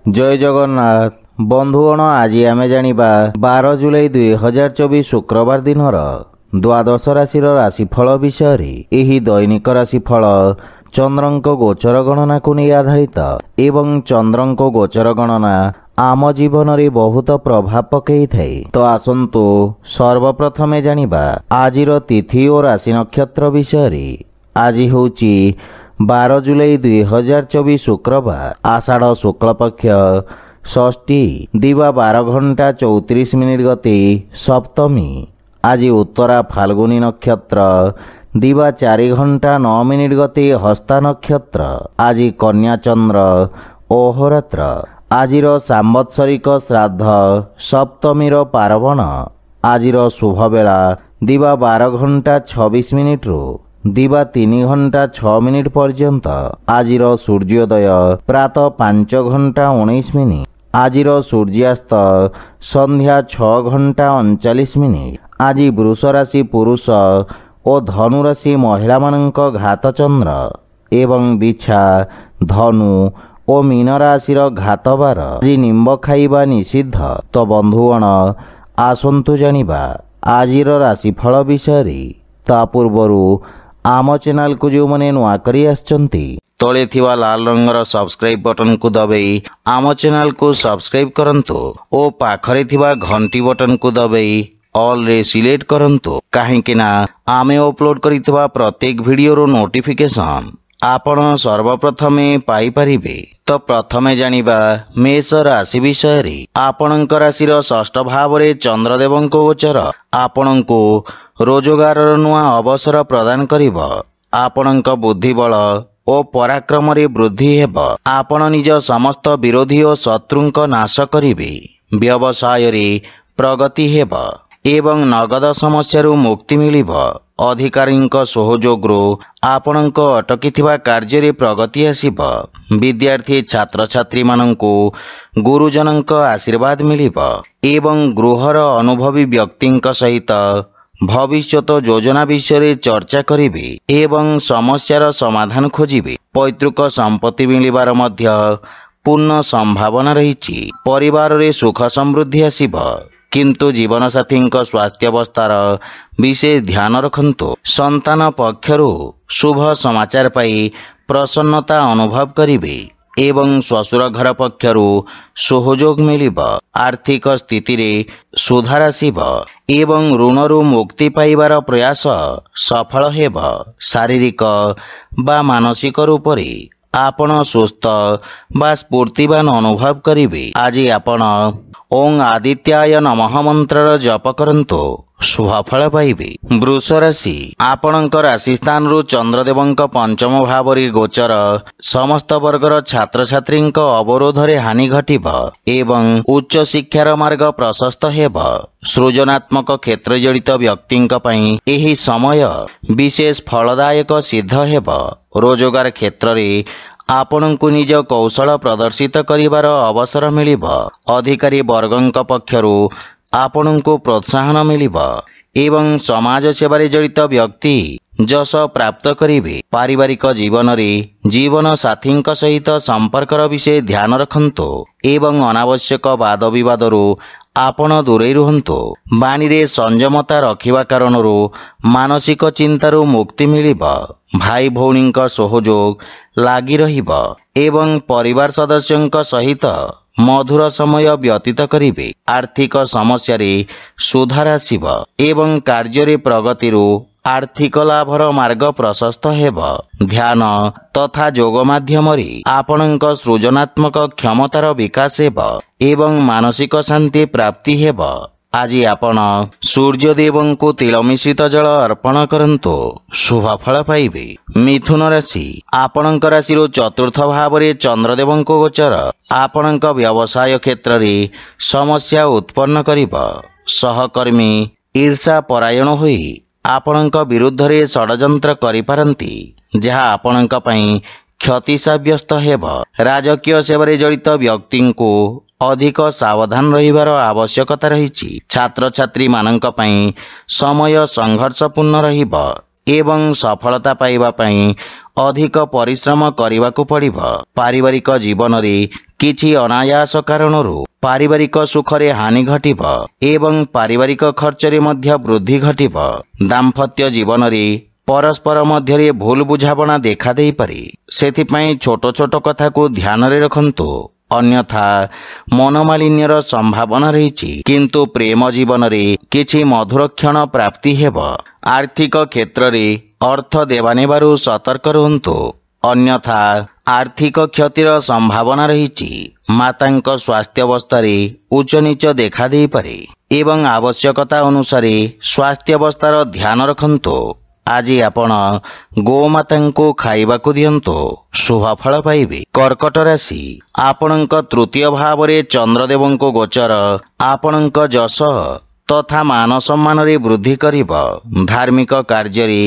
जय जगन्नाथ बंधुगण आज आम जानिबा 12 जुलाई 2024 शुक्रवार दिन द्वादश राशि राशिफल विषय। एही दैनिक राशिफल चंद्रंक गोचर गणना को नहीं आधारित एवं चंद्रंक गोचर गणना आम जीवन रे बहुत प्रभाव पकई थाए। तो आसंतु सर्वप्रथमे जानिबा आजिर तिथि और राशि नक्षत्र विषय। आज होची 12 जुलाई 2024 शुक्रवार आषाढ़ शुक्ल पक्ष षष्ठी दिवा 12 घंटा 34 मिनिट गति सप्तमी। आज उत्तरा फाल्गुनी नक्षत्र दिवा 4 घंटा 9 मिनिट गति हस्ता नक्षत्र। आज कन्या चंद्र अहोरात्र। आजिर सांवत्सरिक श्राद्ध सप्तमीर पार्वण। आजिर शुभ बेला दिवा 12 घंटा 26 मिनिट रु दिवा 3 घंटा 6 मिनिट पर्यंत। आजिर सूर्योदय प्रातः 5 घंटा 19 मिनिट। आजिर सूर्यास्त संध्या 6 घंटा 39 मिनिट। आज वृष राशि पुरुष और धनु राशि महिला मानक घात चंद्र एवं बिछा धनु और मीन राशि घात बार। आज निम्ब खाइबा निषिद्ध। तो बंधुगण आसंतु जानिबा आजिर राशिफल विषय। ता पूर्वरु आम चैनल को जो मैंने नुआ करी आछंती तले थिवा लाल रंगर सब्सक्राइब बटन को दबाई आम चैनल को सब्सक्राइब करंतु और पाखरे थिवा घंटी बटन को दबाई ऑल रे सिलेक्ट करंतु काहेकि ना आमे अपलोड करितबा प्रत्येक वीडियो रो नोटिफिकेशन आपण सर्वप्रथमे पाई परिबे। तो प्रथमे जानिबा मेष राशि विषय। आपणक राशिर षष्ठ भाव रे चंद्रदेवंक गोचर आपणको रोजगार नुआ अवसर प्रदान करिब। आपणक बुद्धिबल और पराक्रम रे वृद्धि हेब। आपण निज समस्त विरोधी और शत्रुंक नाश करिबे। व्यवसाय रे प्रगति हेब एवं नगद समस्या रु मुक्ति मिलिब। अधिकारींक सहयोगरु आपणक अटकिथिबा कार्य रे प्रगति आसिब। विद्यार्थी छात्र छात्री मानंकु गुरुजनंक आशीर्वाद मिलिब एवं गृहर अनुभवी व्यक्तिंक सहित भविष्यत योजना विषय चर्चा करिबे एवं समस्यार समाधान खोजिबे। पैतृक संपत्ति मिलिबार मध्य पूर्ण संभावना रहिछि। परिवार रे सुख समृद्धि आसिब किंतु जीवन साथी स्वास्थ्य अवस्थार विशेष ध्यान रखंतु। संतान पक्षरु शुभ समाचार पाई प्रसन्नता अनुभव करिबे एवं ससुर घर पक्षरु सहयोग मिलिब। आर्थिक स्थिति रे सुधार आसिब एवं ऋणरु मुक्ति पाइबार प्रयास सफल हेब। शारीरिक बा मानसिक रूप रे आपण सुस्थ बा स्फूर्तिवान अनुभव करिबे। आज आपण ओं आदित्याय नमः मंत्र जप करंतु शुभफल पाइबे। वृष राशि आपणक राशि स्थान रु चंद्रदेवंक पंचम भाव रे गोचर समस्त वर्गर छात्र छात्री अवरोध रे हानि घटिब एवं उच्च शिक्षार मार्ग प्रशस्त हेब। सृजनात्मक क्षेत्र जड़ित व्यक्तिंक पई एही समय विशेष फलदायक सिद्ध हेब। रोजगार क्षेत्र रे आपणको निज कौशल प्रदर्शित करिवार अवसर मिलिब। अधिकारी वर्गंक पक्षरु आपणको प्रोत्साहन मिलिब एवं समाज सेवारे जड़ित व्यक्ति जस प्राप्त करिवे। पारिवारिक जीवन रे जीवन साथींक सहित संपर्कर विषय ध्यान रखंतु एवं अनावश्यक वाद विवादरु आपण दूरे रुहंतु। बाणी रे संयमता रखिबा कारणरु मानसिक चिंतारु मुक्ति मिलिब। भाई भौणींक सहयोग लागी रहिब एवं परिवार सदस्यंक सहित मधुर समय व्यतीत करिवे। आर्थिक समस्या रे सुधार आसिब एवं कार्य रे प्रगति रु आर्थिक लाभर मार्ग प्रशस्त हेब। ध्यान तथा योग माध्यम रे आपणक सृजनात्मक क्षमतार विकास हेब एवं मानसिक शांति प्राप्ति हेब। आज आपण सूर्यदेवंकु तिल मिश्रित जल अर्पण करंतु शुभफल पाइबे। मिथुन राशि आपणक राशि चतुर्थ भाव रे चंद्रदेवंक गोचर आपणक व्यवसाय क्षेत्र रे समस्या उत्पन्न करिब। सहकर्मी ईर्षा परायण होई आपणक विरुद्ध रे षडयंत्र करिपारंती जहा आपणक पई क्षति साब्यस्त हेब। राजकीय सेवारे जड़ित व्यक्ति को अधिक सावधान रहिबार आवश्यकता रहिछि। छात्र छात्री मानंक पई समय संघर्षपूर्ण रहिब ଏବଂ ସଫଳତା ପାଇବା ପାଇଁ ଅଧିକ ପରିଶ୍ରମ କରିବାକୁ ପଡ଼ିବ। ପାରିବାରିକ ଜୀବନରେ କିଛି ଅନାୟାସ କାରଣରୁ ପାରିବାରିକ ସୁଖରେ ହାନି ଘଟିବ ଏବଂ ପାରିବାରିକ ଖର୍ଚ୍ଚରେ ମଧ୍ୟ ବୃଦ୍ଧି ଘଟିବ। ଦାମ୍ପତ୍ୟ ଜୀବନରେ ପରସ୍ପର ମଧ୍ୟରେ ଭୁଲ ବୁଝାମଣା ଦେଖାଦେଇପାରେ। ସେଥିପାଇଁ ଛୋଟ ଛୋଟ କଥାକୁ ଧ୍ୟାନରେ ରଖନ୍ତୁ, ଅନ୍ୟଥା ମନୋମାଳିନ୍ୟର ସମ୍ଭାବନା ରହିଛି। କିନ୍ତୁ ପ୍ରେମ ଜୀବନରେ କିଛି ମଧୁର କ୍ଷଣ ପ୍ରାପ୍ତି ହେବ। ଆର୍ଥିକ କ୍ଷେତ୍ରରେ ଅର୍ଥ ଦେବାନେବାରୁ ସତର୍କ ରୁହନ୍ତୁ, ଅନ୍ୟଥା ଆର୍ଥିକ କ୍ଷତିର ସମ୍ଭାବନା ରହିଛି। ମାତାଙ୍କ ସ୍ୱାସ୍ଥ୍ୟାବସ୍ଥାରେ ଉଚ୍ଚନୀଚ ଦେଖାଦେଇପାରେ ଏବଂ ଆବଶ୍ୟକତା ଅନୁସାରେ ସ୍ୱାସ୍ଥ୍ୟାବସ୍ଥାର ଧ୍ୟାନ ରଖନ୍ତୁ। ଆଜି ଆପଣ ଗୋମାତାଙ୍କୁ ଖାଇବାକୁ ଦିଅନ୍ତୁ, ଶୁଭଫଳ ପାଇବେ। କର୍କଟ ରାଶି, ଆପଣଙ୍କ ତୃତୀୟ ଭାବରେ ଚନ୍ଦ୍ରଦେବଙ୍କ ଗୋଚର ଆପଣଙ୍କ ଯଶ ତଥା ମାନ ସମ୍ମାନରେ ବୃଦ୍ଧି କରିବ। ଧାର୍ମିକ କାର୍ଯ୍ୟରେ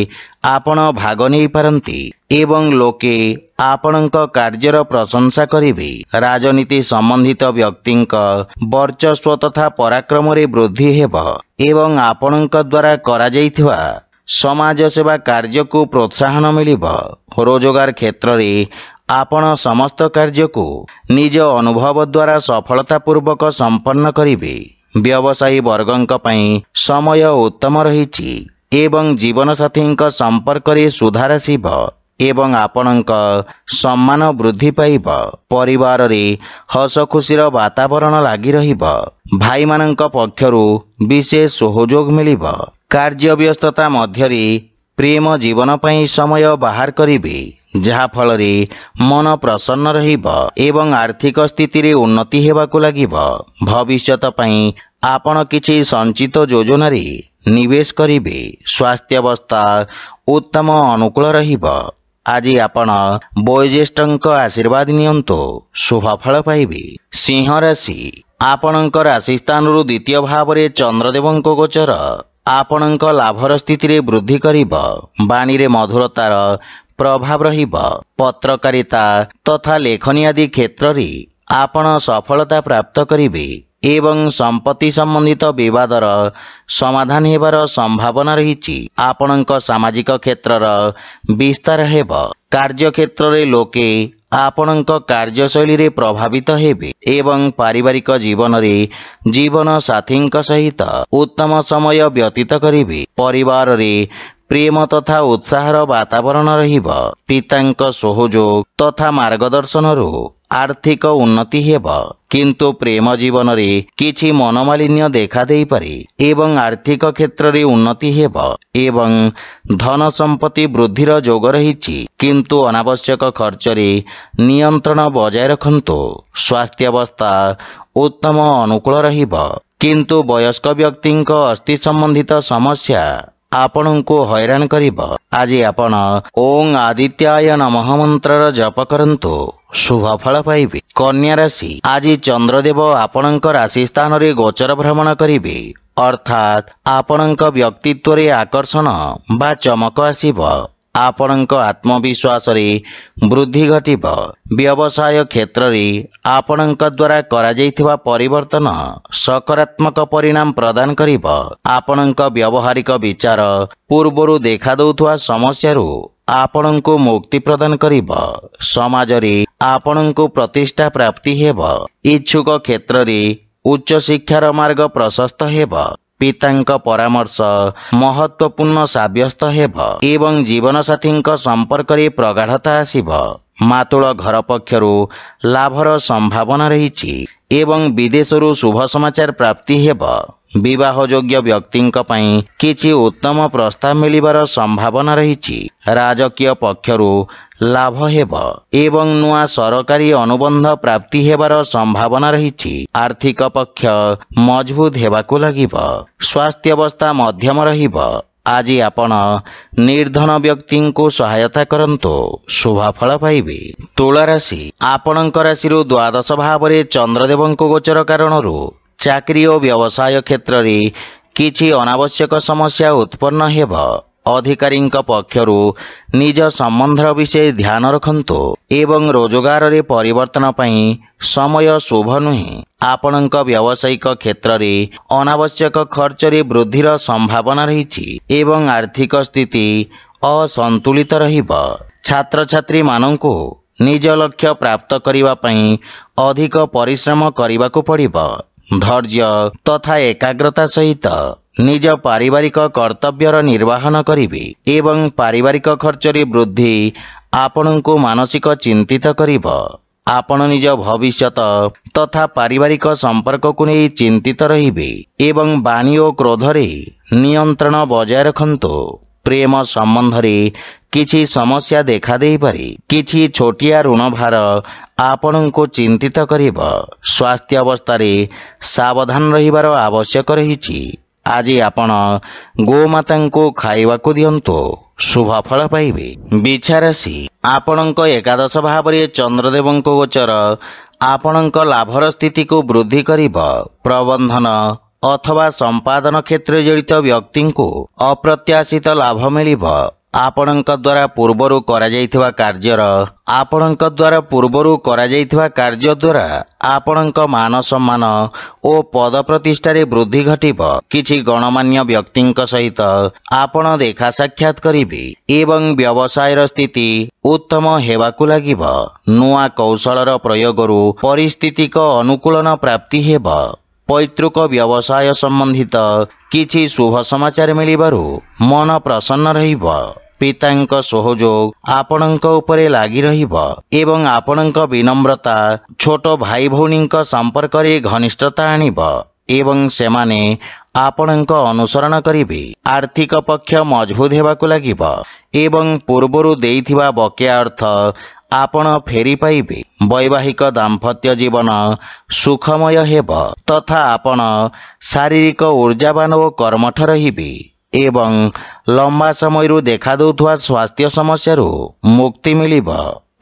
ଆପଣ ଭାଗ ନେଇପାରନ୍ତି ଏବଂ ଲୋକେ ଆପଣଙ୍କ କାର୍ଯ୍ୟର ପ୍ରଶଂସା କରିବେ। ରାଜନୀତି ସମ୍ବନ୍ଧିତ ବ୍ୟକ୍ତିଙ୍କ ବର୍ଚସ୍ୱ ତଥା ପରାକ୍ରମରେ ବୃଦ୍ଧି ହେବ ଏବଂ ଆପଣଙ୍କ ଦ୍ୱାରା କରାଯାଇଥିବା ସମାଜ ସେବା କାର୍ଯ୍ୟକୁ ପ୍ରୋତ୍ସାହନ ମିଳିବ। ରୋଜଗାର କ୍ଷେତ୍ରରେ ଆପଣ ସମସ୍ତ କାର୍ଯ୍ୟକୁ ନିଜ ଅନୁଭବ ଦ୍ୱାରା ସଫଳତାପୂର୍ବକ ସମ୍ପନ୍ନ କରିବେ। ବ୍ୟବସାୟୀ ବର୍ଗଙ୍କ ପାଇଁ ସମୟ ଉତ୍ତମ ରହିଛି ଏବଂ ଜୀବନସାଥୀଙ୍କ ସମ୍ପର୍କରେ ସୁଧାର ଆସିବ ଏବଂ ଆପଣଙ୍କ ସମ୍ମାନ ବୃଦ୍ଧି ପାଇବ। ପରିବାରରେ ହସ ଖୁସିର ବାତାବରଣ ଲାଗି ରହିବ। ଭାଇମାନଙ୍କ ପକ୍ଷରୁ ବିଶେଷ ସହଯୋଗ ମିଳିବ। କାର୍ଯ୍ୟ ବ୍ୟସ୍ତତା ମଧ୍ୟରେ ପ୍ରେମ ଜୀବନ ପାଇଁ ସମୟ ବାହାର କରିବେ, ଯାହାଫଳରେ ମନ ପ୍ରସନ୍ନ ରହିବ ଏବଂ ଆର୍ଥିକ ସ୍ଥିତିରେ ଉନ୍ନତି ହେବାକୁ ଲାଗିବ। ଭବିଷ୍ୟତ ପାଇଁ ଆପଣ କିଛି ସଞ୍ଚିତ ଯୋଜନାରେ ନିବେଶ କରିବେ। ସ୍ୱାସ୍ଥ୍ୟାବସ୍ଥା ଉତ୍ତମ ଅନୁକୂଳ ରହିବ। ଆଜି ଆପଣ ବୟୋଜ୍ୟେଷ୍ଠଙ୍କ ଆଶୀର୍ବାଦ ନିଅନ୍ତୁ, ଶୁଭଫଳ ପାଇବେ। ସିଂହ ରାଶି, ଆପଣଙ୍କ ରାଶି ସ୍ଥାନରୁ ଦ୍ୱିତୀୟ ଭାବରେ ଚନ୍ଦ୍ରଦେବଙ୍କ ଗୋଚର ଆପଣଙ୍କ ଲାଭର ସ୍ଥିତିରେ ବୃଦ୍ଧି କରିବ। ବାଣୀରେ ମଧୁରତାର ପ୍ରଭାବ ରହିବ। ପତ୍ରକାରିତା ତଥା ଲେଖନୀ ଆଦି କ୍ଷେତ୍ରରେ ଆପଣ ସଫଳତା ପ୍ରାପ୍ତ କରିବେ ଏବଂ ସମ୍ପତ୍ତି ସମ୍ବନ୍ଧିତ ବିବାଦର ସମାଧାନ ହେବାର ସମ୍ଭାବନା ରହିଛି। ଆପଣଙ୍କ ସାମାଜିକ କ୍ଷେତ୍ରର ବିସ୍ତାର ହେବ। କାର୍ଯ୍ୟକ୍ଷେତ୍ରରେ ଲୋକେ ଆପଣଙ୍କ କାର୍ଯ୍ୟଶୈଳୀରେ ପ୍ରଭାବିତ ହେବେ ଏବଂ ପାରିବାରିକ ଜୀବନରେ ଜୀବନ ସାଥୀଙ୍କ ସହିତ ଉତ୍ତମ ସମୟ ବ୍ୟତୀତ କରିବେ। ପରିବାରରେ ପ୍ରେମ ତଥା ଉତ୍ସାହର ବାତାବରଣ ରହିବ। ପିତାଙ୍କ ସହଯୋଗ ତଥା ମାର୍ଗଦର୍ଶନରୁ ଆର୍ଥିକ ଉନ୍ନତି ହେବ, କିନ୍ତୁ ପ୍ରେମ ଜୀବନରେ କିଛି ମନୋମାଳିନ୍ୟ ଦେଖାଦେଇପାରେ ଏବଂ ଆର୍ଥିକ କ୍ଷେତ୍ରରେ ଉନ୍ନତି ହେବ ଏବଂ ଧନ ସମ୍ପତ୍ତି ବୃଦ୍ଧିର ଯୋଗ ରହିଛି। କିନ୍ତୁ ଅନାବଶ୍ୟକ ଖର୍ଚ୍ଚରେ ନିୟନ୍ତ୍ରଣ ବଜାୟ ରଖନ୍ତୁ। ସ୍ୱାସ୍ଥ୍ୟାବସ୍ଥା ଉତ୍ତମ ଅନୁକୂଳ ରହିବ, କିନ୍ତୁ ବୟସ୍କ ବ୍ୟକ୍ତିଙ୍କ ଅସ୍ଥି ସମ୍ବନ୍ଧିତ ସମସ୍ୟା ଆପଣଙ୍କୁ ହଇରାଣ କରିବ। ଆଜି ଆପଣ ଓଂ ଆଦିତ୍ୟାୟ ନମଃ ମନ୍ତ୍ରର ଜପ କରନ୍ତୁ, ଶୁଭଫଳ ପାଇବେ। କନ୍ୟା ରାଶି, ଆଜି ଚନ୍ଦ୍ରଦେବ ଆପଣଙ୍କ ରାଶି ସ୍ଥାନରେ ଗୋଚର ଭ୍ରମଣ କରିବେ, ଅର୍ଥାତ୍ ଆପଣଙ୍କ ବ୍ୟକ୍ତିତ୍ୱରେ ଆକର୍ଷଣ ବା ଚମକ ଆସିବ। ଆପଣଙ୍କ ଆତ୍ମବିଶ୍ୱାସରେ ବୃଦ୍ଧି ଘଟିବ। ବ୍ୟବସାୟ କ୍ଷେତ୍ରରେ ଆପଣଙ୍କ ଦ୍ୱାରା କରାଯାଇଥିବା ପରିବର୍ତ୍ତନ ସକାରାତ୍ମକ ପରିଣାମ ପ୍ରଦାନ କରିବ। ଆପଣଙ୍କ ବ୍ୟବହାରିକ ବିଚାର ପୂର୍ବରୁ ଦେଖାଦେଉଥିବା ସମସ୍ୟାରୁ ଆପଣଙ୍କୁ ମୁକ୍ତି ପ୍ରଦାନ କରିବ। ସମାଜରେ ଆପଣଙ୍କୁ ପ୍ରତିଷ୍ଠା ପ୍ରାପ୍ତି ହେବ। ଇଚ୍ଛୁକ କ୍ଷେତ୍ରରେ ଉଚ୍ଚଶିକ୍ଷାର ମାର୍ଗ ପ୍ରଶସ୍ତ ହେବ। ପିତାଙ୍କ ପରାମର୍ଶ ମହତ୍ୱପୂର୍ଣ୍ଣ ସାବ୍ୟସ୍ତ ହେବ ଏବଂ ଜୀବନସାଥୀଙ୍କ ସମ୍ପର୍କରେ ପ୍ରଗାଢ଼ତା ଆସିବ। ମାତୃ ଘର ପକ୍ଷରୁ ଲାଭର ସମ୍ଭାବନା ରହିଛି ଏବଂ ବିଦେଶରୁ ଶୁଭ ସମାଚାର ପ୍ରାପ୍ତି ହେବ। ବିବାହ ଯୋଗ୍ୟ ବ୍ୟକ୍ତିଙ୍କ ପାଇଁ କିଛି ଉତ୍ତମ ପ୍ରସ୍ତାବ ମିଳିବାର ସମ୍ଭାବନା ରହିଛି। ରାଜକୀୟ ପକ୍ଷରୁ ଲାଭ ହେବ ଏବଂ ନୂଆ ସରକାରୀ ଅନୁବନ୍ଧ ପ୍ରାପ୍ତି ହେବାର ସମ୍ଭାବନା ରହିଛି। ଆର୍ଥିକ ପକ୍ଷ ମଜବୁତ ହେବାକୁ ଲାଗିବ। ସ୍ୱାସ୍ଥ୍ୟାବସ୍ଥା ମଧ୍ୟମ ରହିବ। ଆଜି ଆପଣ ନିର୍ଧନ ବ୍ୟକ୍ତିଙ୍କୁ ସହାୟତା କରନ୍ତୁ, ଶୁଭଫଳ ପାଇବେ। ତୁଳା ରାଶି, ଆପଣଙ୍କ ରାଶିରୁ ଦ୍ୱାଦଶ ଭାବରେ ଚନ୍ଦ୍ରଦେବଙ୍କ ଗୋଚର କାରଣରୁ ଚାକିରି ଓ ବ୍ୟବସାୟ କ୍ଷେତ୍ରରେ କିଛି ଅନାବଶ୍ୟକ ସମସ୍ୟା ଉତ୍ପନ୍ନ ହେବ। ଅଧିକାରୀଙ୍କ ପକ୍ଷରୁ ନିଜ ସମ୍ବନ୍ଧର ବିଷୟ ଧ୍ୟାନ ରଖନ୍ତୁ ଏବଂ ରୋଜଗାରରେ ପରିବର୍ତ୍ତନ ପାଇଁ ସମୟ ଶୁଭ ନୁହେଁ। ଆପଣଙ୍କ ବ୍ୟବସାୟିକ କ୍ଷେତ୍ରରେ ଅନାବଶ୍ୟକ ଖର୍ଚ୍ଚରେ ବୃଦ୍ଧିର ସମ୍ଭାବନା ରହିଛି ଏବଂ ଆର୍ଥିକ ସ୍ଥିତି असंतुलित रहिब। छात्रछात्री मानंकु निज लक्ष्य प्राप्त करिवा पई अधिक परिश्रम करिबाकु पड़िब। धैर्य तथा एकाग्रता सहित निज पारिवारिक कर्तव्यर निर्वाहन करिबे एवं पारिवारिक खर्चरी वृद्धि आपणଙ୍କୁ मानसिक चिंतित करिब। आपण निज भविष्यत तथा पारिवारिक संपर्क को नहीं चिंतित रहिबे एवं वाणी और क्रोधरे नियंत्रण बजाय रखंतु। प्रेम संबंध रे किछि समस्या देखा देई पारे। किछि छोटिया ऋण भार आपणଙ୍କୁ चिंतित करिब। स्वास्थ्य अवस्था रे सावधान रहिबार आवश्यक रहिछि। आज आपण गोमाता को खाइबाकू दियंतु, शुभ फल पाइबे। बिछाराशि आपणଙ୍କ एकादश भाव रे चंद्रदेवଙ୍କ गोचर आपणଙ୍କ लाभर स्थिति को वृद्धि करिब। प्रबंधन अथवा संपादन क्षेत्र जड़ित व्यक्ति को अप्रत्याशित लाभ मिलिब। आपणଙ୍କ द्वारा पूर्वरु करा जाइथिबा कार्य द्वारा आपणଙ୍କ मान सम्मान ओ पद प्रतिष्ठा रे वृद्धि घटिब। किछि गणमान्य व्यक्तिंक सहित आपण देखा साक्षात करिबे एवं व्यवसायर स्थिति उत्तम हेबाकू लागिब। नुआ कौशलर प्रयोगरु परिस्थितिक अनुकूलन प्राप्ति हेब। पैतृक व्यवसाय संबंधित किछि शुभ समाचार मिलिबारु मन प्रसन्न रहिब। पितांक सहयोग आपणଙ୍କ उपरे लागि रहिब एवं आपणଙ୍କ विनम्रता छोट भाई भौणींक संपर्क रे घनिष्ठता आनिब एवं सेमाने आपणଙ୍କ अनुसरण करिबे। आर्थिक पक्ष मजबूत हेबाकू लागिब एवं पूर्वरु देइथिबा बकेया अर्थ आपण फेरी पाइबे। वैवाहिक दाम्पत्य जीवन सुखमय हेब तथा आपण शारीरिक ऊर्जावान और कर्मठ रहिबे एवं लंबा समय देखा दौथुवा स्वास्थ्य समस्या मुक्ति मिलिब।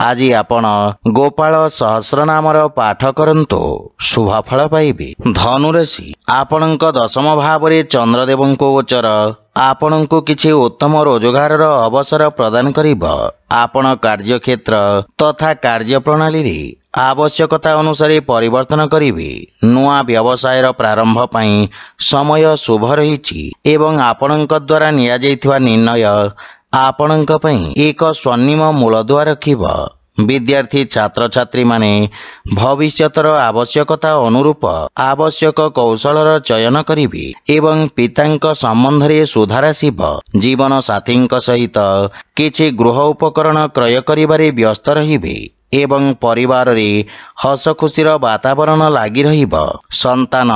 आज आपण गोपाल सहस्र नामर पाठ करंतु, शुभ फल पाइबे। धनुराशि आपणଙ୍କ दशम भाव रे चंद्रदेवଙ୍କ गोचर आपणଙ୍କୁ किछि उत्तम रोजगार अवसर प्रदान करिब। आपण कार्यक्षेत्र तथा कार्य प्रणाली रे आवश्यकता अनुसार परिवर्तन करिबे। नुआ व्यवसायर प्रारंभ पई समय शुभ रहिछि एवं आपणଙ୍କ द्वारा निया जाइथिबा निर्णय आपणଙ୍କ पई एक स्वर्णिम मूलदुआ रखिब। विद्यार्थी छात्र छात्री माने भविष्यतर आवश्यकता अनुरूप आवश्यक कौशलर चयन करिबे एवं पितांक संबंध रे सुधार आसिब। जीवन साथींक सहित किछि गृह उपकरण क्रय करिबारे व्यस्त रहिबे एवं परिवार रे हस खुशीर वातावरण लागि रहिब। संतान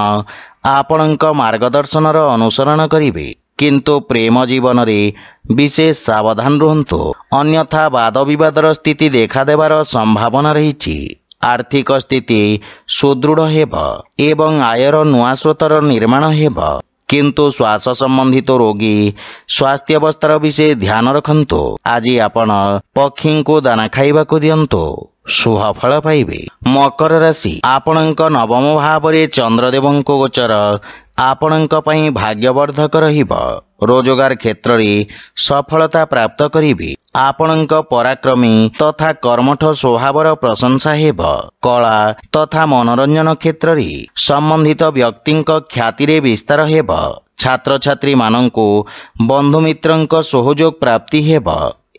आपणଙ୍କ मार्गदर्शनर अनुसरण करिबे किंतु प्रेम जीवन रे विशेष सावधान रुहंतु, अन्यथा वाद विवादर स्थिति देखा देवार संभावना रहिछि। आर्थिक स्थिति सुदृढ़ हेब एवं आयर नुआ स्रोतर निर्माण हेब किंतु श्वास संबंधित रोगी स्वास्थ्य अवस्थार विषय ध्यान रखंतु। आज आपण पक्षी को दाना खाइबाकू दियंतु, शुभ फल पाइबे। मकर राशि आपणଙ୍କ नवम भाव रे चंद्रदेवଙ୍କ गोचर आपणଙ୍କ पई भाग्यवर्धक रहिब। रोजगार क्षेत्र रे सफलता प्राप्त करिबे। आपणଙ୍କ पराक्रमी तथा कर्मठ स्वभावर प्रशंसा हेब। कला तथा मनोरंजन क्षेत्र रे संबंधित व्यक्तिंक ख्याति रे विस्तार हेब। छात्र छात्री मानंकु बंधु मित्रंक सहयोग प्राप्ति हेब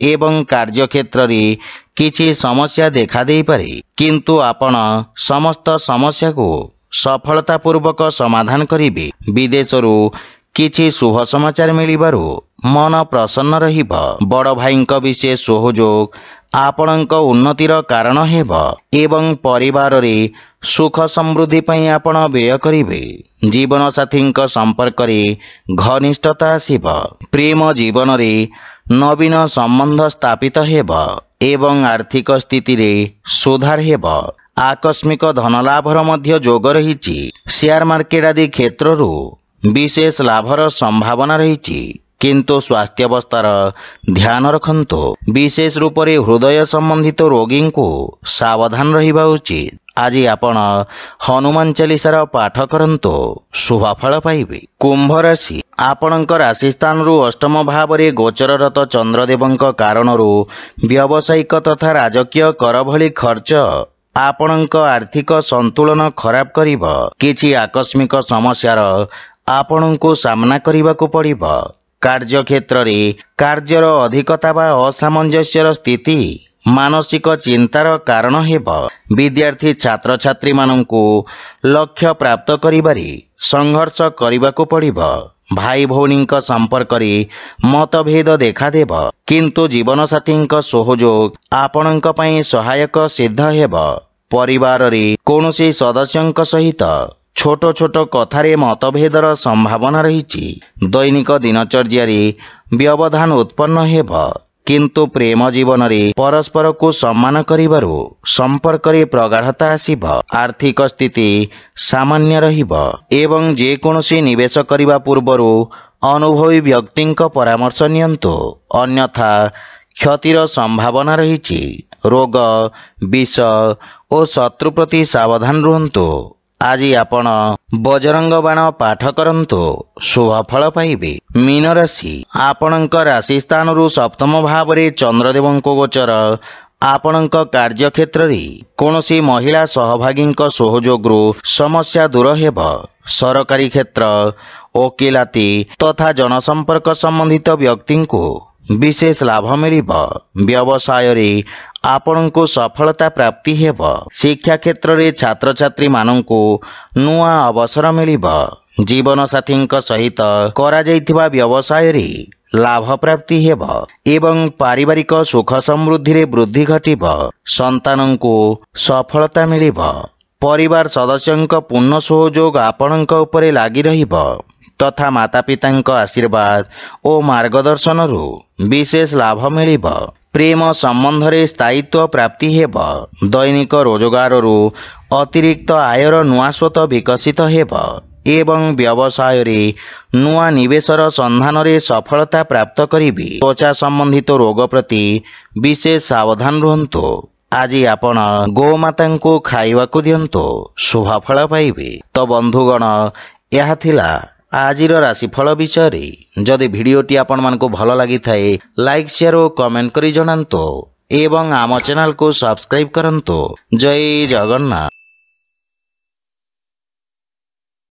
एवं कार्य क्षेत्र रे किछि समस्या देखा देई पारे किंतु आपण समस्त समस्या को सफलता पूर्वक समाधान करिबे। विदेशरू किछि शुभ समाचार मिलिबारु मन प्रसन्न रहिब। बड़ भाईंक विशेष सहयोग आपणଙ୍କ उन्नतिर कारण हेब एवं परिवार रे सुख समृद्धि पई आपण व्यय करिबे। जीवन साथींक संपर्क रे घनिष्ठता आसिब। प्रेम जीवन रे नवीन संबंध स्थापित हेब एवं आर्थिक स्थिति रे सुधार हेब। आकस्मिक धनलाभर मध्य जोग रहिछि। शेयर मार्केट आदि क्षेत्ररू विशेष लाभर संभावना रहिछि किंतु स्वास्थ्य अवस्थार ध्यान रखंतु। विशेष रूप से हृदय संबंधित रोगी को सावधान रहिबा उचित। आज आपण हनुमान चालीसार पाठ करंतु, शुभ फल पाइबे। कुंभ राशि आपणଙ୍କ राशि स्थान रु अष्टम भाव रे गोचररत चंद्रदेवଙ୍କ कारणरू व्यावसायिक तथा राजकीय कर भली खर्च आपणଙ୍କ आर्थिक संतुलन खराब करिब। किछि आकस्मिक समस्यार आपणଙ୍କୁ सामना करिबाकू पड़िब। କାର୍ଯ୍ୟକ୍ଷେତ୍ରରେ କାର୍ଯ୍ୟର ଅଧିକତା ବା ଅସାମଞ୍ଜସ୍ୟର ସ୍ଥିତି ମାନସିକ ଚିନ୍ତାର କାରଣ ହେବ। ବିଦ୍ୟାର୍ଥୀ ଛାତ୍ରଛାତ୍ରୀମାନଙ୍କୁ ଲକ୍ଷ୍ୟ ପ୍ରାପ୍ତ କରିବାରେ ସଂଘର୍ଷ କରିବାକୁ ପଡ଼ିବ। ଭାଇ ଭଉଣୀଙ୍କ ସମ୍ପର୍କରେ ମତଭେଦ ଦେଖାଦେବ, କିନ୍ତୁ ଜୀବନସାଥୀଙ୍କ ସହଯୋଗ ଆପଣଙ୍କ ପାଇଁ ସହାୟକ ସିଦ୍ଧ ହେବ। ପରିବାରରେ କୌଣସି ସଦସ୍ୟଙ୍କ ସହିତ ଛୋଟ ଛୋଟ କଥାରେ ମତଭେଦର ସମ୍ଭାବନା ରହିଛି। ଦୈନିକ ଦିନଚର୍ଯ୍ୟାରେ ବ୍ୟବଧାନ ଉତ୍ପନ୍ନ ହେବ, କିନ୍ତୁ ପ୍ରେମ ଜୀବନରେ ପରସ୍ପରକୁ ସମ୍ମାନ କରିବାରୁ ସମ୍ପର୍କରେ ପ୍ରଗାଢ଼ତା ଆସିବ। ଆର୍ଥିକ ସ୍ଥିତି ସାମାନ୍ୟ ରହିବ ଏବଂ ଯେକୌଣସି ନିବେଶ କରିବା ପୂର୍ବରୁ ଅନୁଭବୀ ବ୍ୟକ୍ତିଙ୍କ ପରାମର୍ଶ ନିଅନ୍ତୁ, ଅନ୍ୟଥା କ୍ଷତିର ସମ୍ଭାବନା ରହିଛି। ରୋଗ, ବିଷ ଓ ଶତ୍ରୁ ପ୍ରତି ସାବଧାନ ରୁହନ୍ତୁ। ଆଜି ଆପଣ ବଜରଙ୍ଗ ବାଣ ପାଠ କରନ୍ତୁ, ଶୁଭ ଫଳ ପାଇବେ। ମୀନ ରାଶି, ଆପଣଙ୍କ ରାଶି ସ୍ଥାନରୁ ସପ୍ତମ ଭାବରେ ଚନ୍ଦ୍ରଦେବଙ୍କ ଗୋଚର ଆପଣଙ୍କ କାର୍ଯ୍ୟକ୍ଷେତ୍ରରେ କୌଣସି ମହିଳା ସହଭାଗୀଙ୍କ ସହଯୋଗରୁ ସମସ୍ୟା ଦୂର ହେବ। ସରକାରୀ କ୍ଷେତ୍ର, ଓକିଲାତି ତଥା ଜନସମ୍ପର୍କ ସମ୍ବନ୍ଧିତ ବ୍ୟକ୍ତିଙ୍କୁ ବିଶେଷ ଲାଭ ମିଳିବ। ବ୍ୟବସାୟରେ ଆପଣଙ୍କୁ ସଫଳତା ପ୍ରାପ୍ତି ହେବ। ଶିକ୍ଷା କ୍ଷେତ୍ରରେ ଛାତ୍ରଛାତ୍ରୀମାନଙ୍କୁ ନୂଆ ଅବସର ମିଳିବ। ଜୀବନସାଥୀଙ୍କ ସହିତ କରାଯାଇଥିବା ବ୍ୟବସାୟରେ ଲାଭ ପ୍ରାପ୍ତି ହେବ ଏବଂ ପାରିବାରିକ ସୁଖ ସମୃଦ୍ଧିରେ ବୃଦ୍ଧି ଘଟିବ। ସନ୍ତାନଙ୍କୁ ସଫଳତା ମିଳିବ। ପରିବାର ସଦସ୍ୟଙ୍କ ପୂର୍ଣ୍ଣ ସହଯୋଗ ଆପଣଙ୍କ ଉପରେ ଲାଗି ରହିବ ତଥା ମାତାପିତାଙ୍କ ଆଶୀର୍ବାଦ ଓ ମାର୍ଗଦର୍ଶନରୁ ବିଶେଷ ଲାଭ ମିଳିବ। ପ୍ରେମ ସମ୍ବନ୍ଧରେ ସ୍ଥାୟିତ୍ୱ ପ୍ରାପ୍ତି ହେବ। ଦୈନିକ ରୋଜଗାରରୁ ଅତିରିକ୍ତ ଆୟର ନୂଆ ସ୍ରୋତ ବିକଶିତ ହେବ ଏବଂ ବ୍ୟବସାୟରେ ନୂଆ ନିବେଶର ସନ୍ଧାନରେ ସଫଳତା ପ୍ରାପ୍ତ କରିବେ। ତ୍ୱଚା ସମ୍ବନ୍ଧିତ ରୋଗ ପ୍ରତି ବିଶେଷ ସାବଧାନ ରୁହନ୍ତୁ। ଆଜି ଆପଣ ଗୋମାତାଙ୍କୁ ଖାଇବାକୁ ଦିଅନ୍ତୁ, ଶୁଭ ଫଳ ପାଇବେ। ତ ବନ୍ଧୁଗଣ, ଏହା ଥିଲା ଆଜିର ରାଶିଫଳ ବିଷୟରେ। ଯଦି ଭିଡ଼ିଓଟି ଆପଣମାନଙ୍କୁ ଭଲ ଲାଗିଥାଏ, ଲାଇକ୍, ସେୟାର ଓ କମେଣ୍ଟ କରି ଜଣାନ୍ତୁ ଏବଂ ଆମ ଚ୍ୟାନେଲକୁ ସବସ୍କ୍ରାଇବ୍ କରନ୍ତୁ। ଜୟ ଜଗନ୍ନାଥ।